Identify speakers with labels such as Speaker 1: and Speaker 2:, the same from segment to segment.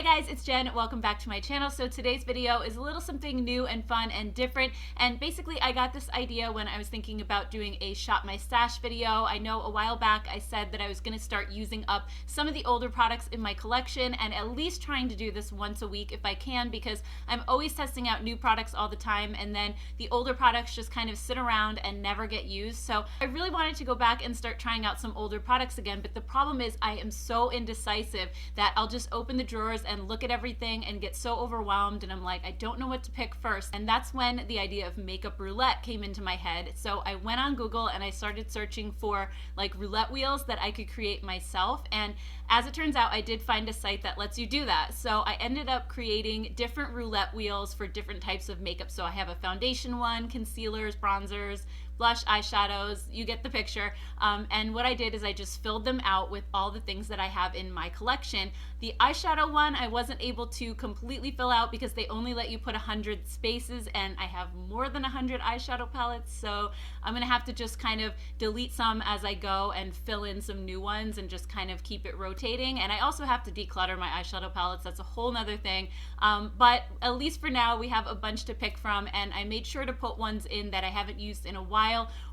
Speaker 1: guys, it's Jen. Welcome back to my channel. So today's video is a little something new and fun and different. And basically I got this idea when I was thinking about doing a shop my stash video. I know a while back I said that I was going to start using up some of the older products in my collection and at least trying to do this once a week if I can, because I'm always testing out new products all the time and then the older products just kind of sit around and never get used. So I really wanted to go back and start trying out some older products again, but the problem is I am so indecisive that I'll just open the drawers and look at everything and get so overwhelmed, and I'm like, I don't know what to pick first. And that's when the idea of makeup roulette came into my head. So I went on Google and I started searching for like roulette wheels that I could create myself, and as it turns out I did find a site that lets you do that. So I ended up creating different roulette wheels for different types of makeup. So I have a foundation one, concealers, bronzers, blush, eyeshadows, you get the picture. And what I did is I just filled them out with all the things that I have in my collection. The eyeshadow one I wasn't able to completely fill out because they only let you put 100 spaces, and I have more than 100 eyeshadow palettes, so I'm gonna have to just kind of delete some as I go and fill in some new ones and just kind of keep it rotating. And I also have to declutter my eyeshadow palettes, that's a whole nother thing. But at least for now we have a bunch to pick from, and I made sure to put ones in that I haven't used in a while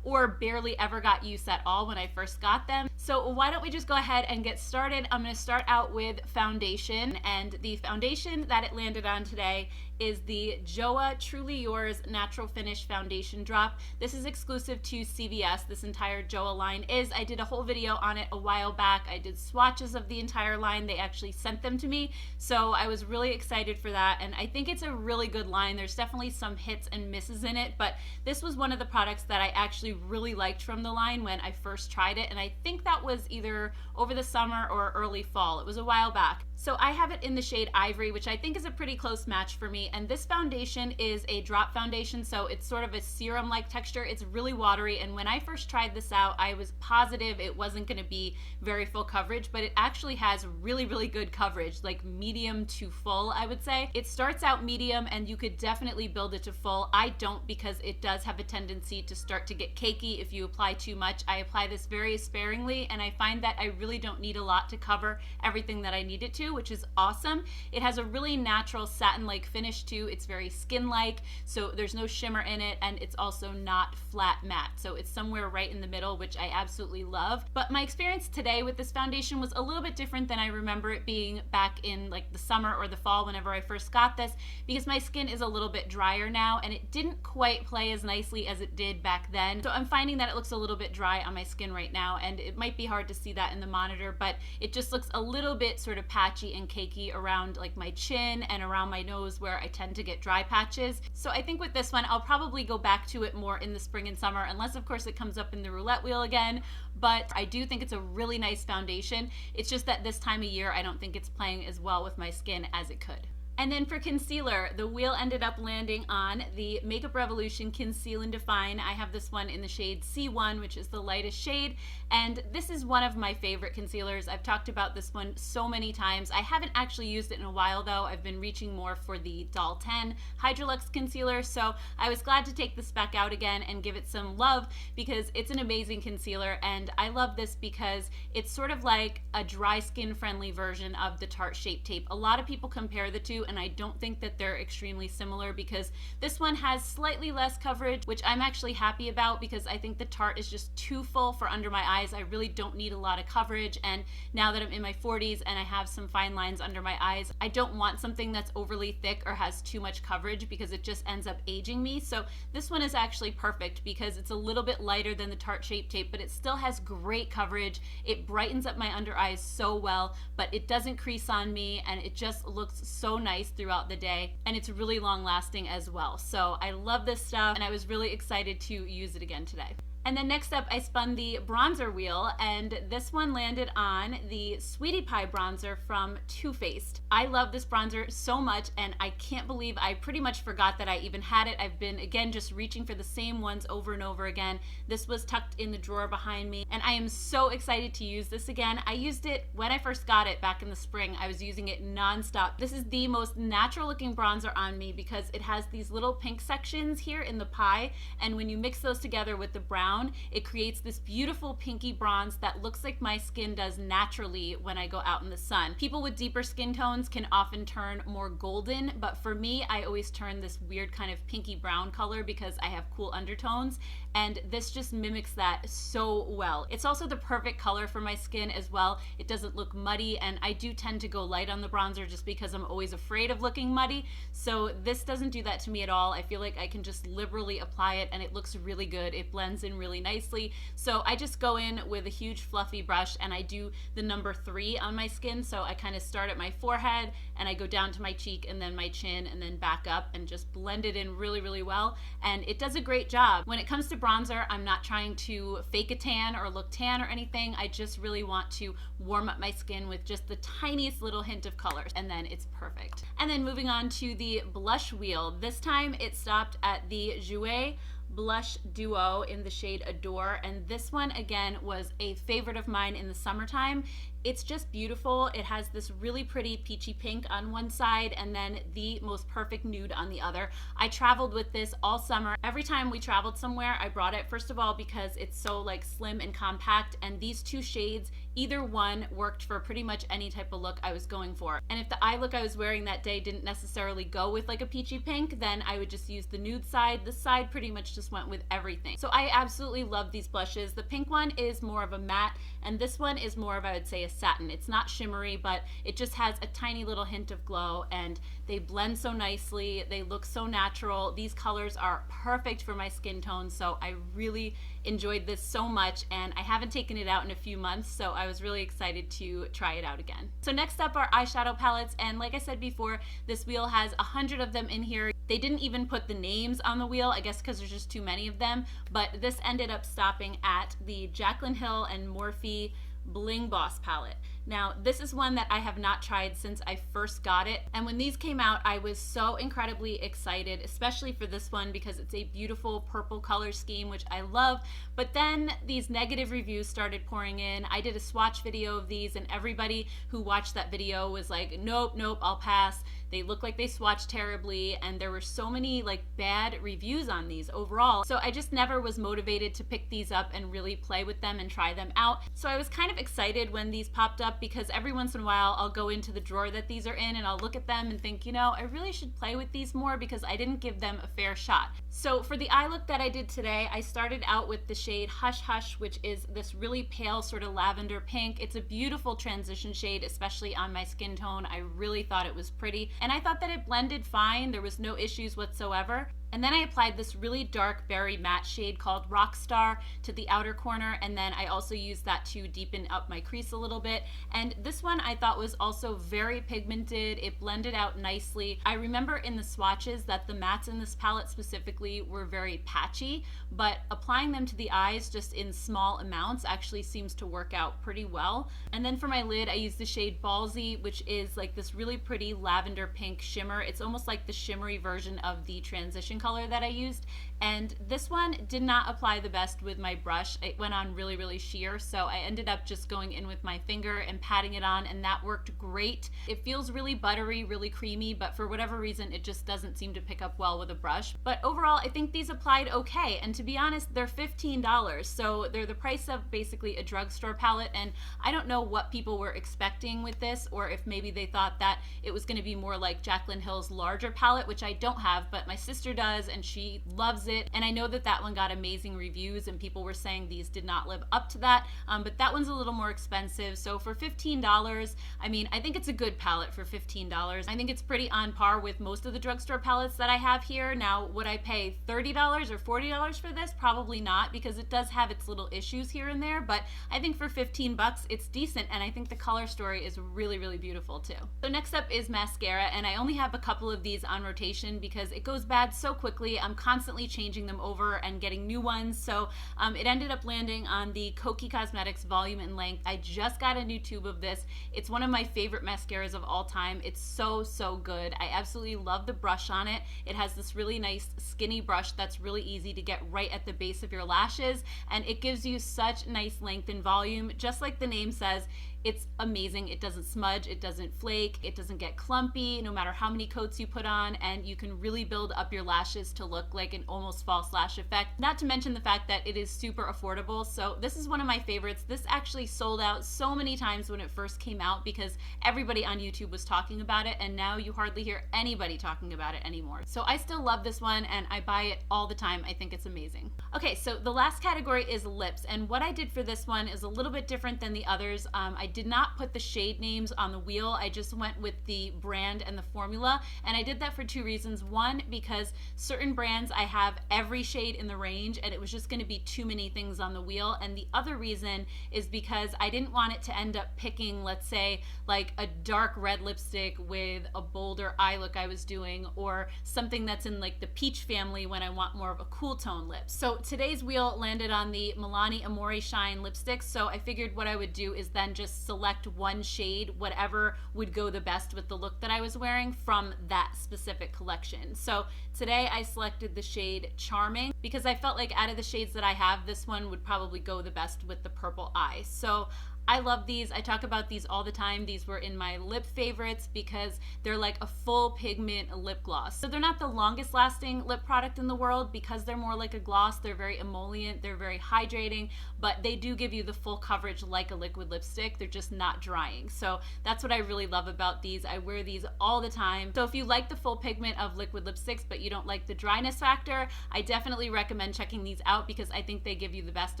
Speaker 1: or barely ever got used at all when I first got them. So why don't we just go ahead and get started. I'm going to start out with foundation, and the foundation that it landed on today is the JOA Truly Yours Natural Finish Foundation Drop. This is exclusive to CVS. This entire JOA line is. I did a whole video on it a while back. I did swatches of the entire line. They actually sent them to me, so I was really excited for that, and I think it's a really good line. There's definitely some hits and misses in it, but this was one of the products that I actually really liked from the line when I first tried it, and I think that was either over the summer or early fall. It was a while back. So I have it in the shade Ivory, which I think is a pretty close match for me. And this foundation is a drop foundation, so it's sort of a serum-like texture. It's really watery, and when I first tried this out, I was positive it wasn't going to be very full coverage, but it actually has really, really good coverage, like medium to full, I would say. It starts out medium, and you could definitely build it to full. I don't, because it does have a tendency to start to get cakey if you apply too much. I apply this very sparingly, and I find that I really don't need a lot to cover everything that I need it to, which is awesome. It has a really natural satin-like finish too. It's very skin-like, so there's no shimmer in it, and it's also not flat matte, so it's somewhere right in the middle, which I absolutely love. But my experience today with this foundation was a little bit different than I remember it being back in like the summer or the fall whenever I first got this, because my skin is a little bit drier now, and it didn't quite play as nicely as it did back then. So I'm finding that it looks a little bit dry on my skin right now, and it might be hard to see that in the monitor, but it just looks a little bit sort of patchy and cakey around like my chin and around my nose where I tend to get dry patches. So I think with this one I'll probably go back to it more in the spring and summer, unless of course it comes up in the roulette wheel again. But I do think it's a really nice foundation. It's just that this time of year I don't think it's playing as well with my skin as it could. And then for concealer, the wheel ended up landing on the Makeup Revolution Conceal and Define. I have this one in the shade C1, which is the lightest shade, and this is one of my favorite concealers. I've talked about this one so many times. I haven't actually used it in a while though. I've been reaching more for the Doll 10 Hydrolux concealer, so I was glad to take this back out again and give it some love because it's an amazing concealer, and I love this because it's sort of like a dry skin friendly version of the Tarte Shape Tape. A lot of people compare the two, and I don't think that they're extremely similar because this one has slightly less coverage, which I'm actually happy about because I think the Tarte is just too full for under my eyes. I really don't need a lot of coverage, and now that I'm in my 40s and I have some fine lines under my eyes, I don't want something that's overly thick or has too much coverage because it just ends up aging me. So this one is actually perfect because it's a little bit lighter than the Tarte Shape Tape, but it still has great coverage. It brightens up my under eyes so well, but it doesn't crease on me, and it just looks so nice throughout the day, and it's really long lasting as well. So I love this stuff, and I was really excited to use it again today. And then next up, I spun the bronzer wheel, and this one landed on the Sweetie Pie bronzer from Too Faced. I love this bronzer so much, and I can't believe I pretty much forgot that I even had it. I've been, again, just reaching for the same ones over and over again. This was tucked in the drawer behind me, and I am so excited to use this again. I used it when I first got it back in the spring. I was using it nonstop. This is the most natural looking bronzer on me because it has these little pink sections here in the pie, and when you mix those together with the brown, down, it creates this beautiful pinky bronze that looks like my skin does naturally when I go out in the sun. People with deeper skin tones can often turn more golden, but for me, I always turn this weird kind of pinky brown color because I have cool undertones, and this just mimics that so well. It's also the perfect color for my skin as well. It doesn't look muddy, and I do tend to go light on the bronzer just because I'm always afraid of looking muddy, so this doesn't do that to me at all. I feel like I can just liberally apply it and it looks really good. It blends in really nicely. So I just go in with a huge fluffy brush and I do the number 3 on my skin. So I kind of start at my forehead and I go down to my cheek and then my chin and then back up and just blend it in really, really well. And it does a great job. When it comes to bronzer, I'm not trying to fake a tan or look tan or anything. I just really want to warm up my skin with just the tiniest little hint of color, and then it's perfect. And then moving on to the blush wheel. This time it stopped at the Jouer Blush Duo in the shade Adore, and this one again was a favorite of mine in the summertime. It's just beautiful. It has this really pretty peachy pink on one side and then the most perfect nude on the other. I traveled with this all summer. Every time we traveled somewhere, I brought it, first of all because it's so like slim and compact, and these two shades, either one worked for pretty much any type of look I was going for. And if the eye look I was wearing that day didn't necessarily go with like a peachy pink, then I would just use the nude side. This side pretty much just went with everything. So I absolutely love these blushes. The pink one is more of a matte, and this one is more of, I would say, a satin. It's not shimmery, but it just has a tiny little hint of glow, and they blend so nicely. They look so natural. These colors are perfect for my skin tone, so I really enjoyed this so much, and I haven't taken it out in a few months, so I was really excited to try it out again. So next up are eyeshadow palettes, and like I said before, this wheel has 100 of them in here. They didn't even put the names on the wheel, I guess because there's just too many of them, but this ended up stopping at the Jaclyn Hill and Morphe Bling Boss palette. Now, this is one that I have not tried since I first got it, and when these came out, I was so incredibly excited, especially for this one because it's a beautiful purple color scheme, which I love, but then these negative reviews started pouring in. I did a swatch video of these, and everybody who watched that video was like, nope, nope, I'll pass. They look like they swatched terribly, and there were so many like bad reviews on these overall. So I just never was motivated to pick these up and really play with them and try them out. So I was kind of excited when these popped up because every once in a while I'll go into the drawer that these are in and I'll look at them and think, you know, I really should play with these more because I didn't give them a fair shot. So for the eye look that I did today, I started out with the shade Hush Hush, which is this really pale sort of lavender pink. It's a beautiful transition shade, especially on my skin tone. I really thought it was pretty, and I thought that it blended fine. There was no issues whatsoever. And then I applied this really dark berry matte shade called Rockstar to the outer corner, and then I also used that to deepen up my crease a little bit. And this one I thought was also very pigmented. It blended out nicely. I remember in the swatches that the mattes in this palette specifically were very patchy, but applying them to the eyes just in small amounts actually seems to work out pretty well. And then for my lid, I used the shade Ballsy, which is like this really pretty lavender pink shimmer. It's almost like the shimmery version of the transition color that I used, and this one did not apply the best with my brush. It went on really, really sheer, so I ended up just going in with my finger and patting it on, and that worked great. It feels really buttery, really creamy, but for whatever reason it just doesn't seem to pick up well with a brush. But overall, I think these applied okay, and to be honest, they're $15, so they're the price of basically a drugstore palette, and I don't know what people were expecting with this, or if maybe they thought that it was going to be more like Jaclyn Hill's larger palette, which I don't have, but my sister does, and she loves it, and I know that that one got amazing reviews and people were saying these did not live up to that, but that one's a little more expensive. So for $15, I mean, I think it's a good palette for $15. I think it's pretty on par with most of the drugstore palettes that I have here. Now, would I pay $30 or $40 for this? Probably not, because it does have its little issues here and there, but I think for 15 bucks it's decent, and I think the color story is really, really beautiful too. So next up is mascara, and I only have a couple of these on rotation because it goes bad so quickly. I'm constantly changing them over and getting new ones, so it ended up landing on the Kokie Cosmetics Volume and Length. I just got a new tube of this. It's one of my favorite mascaras of all time. It's so, so good. I absolutely love the brush on it. It has this really nice skinny brush that's really easy to get right at the base of your lashes, and it gives you such nice length and volume. Just like the name says, It's amazing. It doesn't smudge, it doesn't flake, it doesn't get clumpy no matter how many coats you put on, and you can really build up your lashes to look like an almost false lash effect. Not to mention the fact that it is super affordable. So this is one of my favorites. This actually sold out so many times when it first came out because everybody on YouTube was talking about it, and now you hardly hear anybody talking about it anymore. So I still love this one and I buy it all the time. I think it's amazing. Okay, so the last category is lips, and what I did for this one is a little bit different than the others. I did not put the shade names on the wheel. I just went with the brand and the formula, and I did that for two reasons. One, because certain brands I have every shade in the range and it was just going to be too many things on the wheel, and the other reason is because I didn't want it to end up picking, let's say, like a dark red lipstick with a bolder eye look I was doing, or something that's in like the peach family when I want more of a cool tone lip. So today's wheel landed on the Milani Amore Shine lipstick, so I figured what I would do is then just select one shade, whatever would go the best with the look that I was wearing from that specific collection. So today I selected the shade Charming because I felt like out of the shades that I have, this one would probably go the best with the purple eye. So I love these. I talk about these all the time. These were in my lip favorites because they're like a full pigment lip gloss. So they're not the longest lasting lip product in the world because they're more like a gloss. They're very emollient, they're very hydrating, but they do give you the full coverage like a liquid lipstick. They're just not drying. So that's what I really love about these. I wear these all the time. So if you like the full pigment of liquid lipsticks but you don't like the dryness factor, I definitely recommend checking these out because I think they give you the best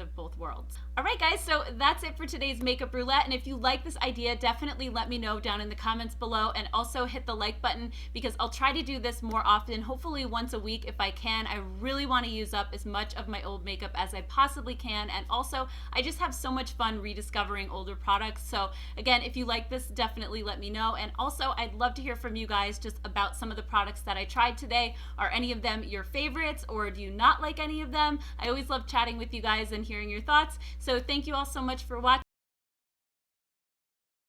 Speaker 1: of both worlds. All right guys, so that's it for today's makeup roulette, and if you like this idea, definitely let me know down in the comments below, and also hit the like button because I'll try to do this more often, hopefully once a week if I can. I really want to use up as much of my old makeup as I possibly can, and also I just have so much fun rediscovering older products. So again, if you like this, definitely let me know, and also I'd love to hear from you guys just about some of the products that I tried today. Are any of them your favorites, or do you not like any of them? I always love chatting with you guys and hearing your thoughts. So thank you all so much for watching.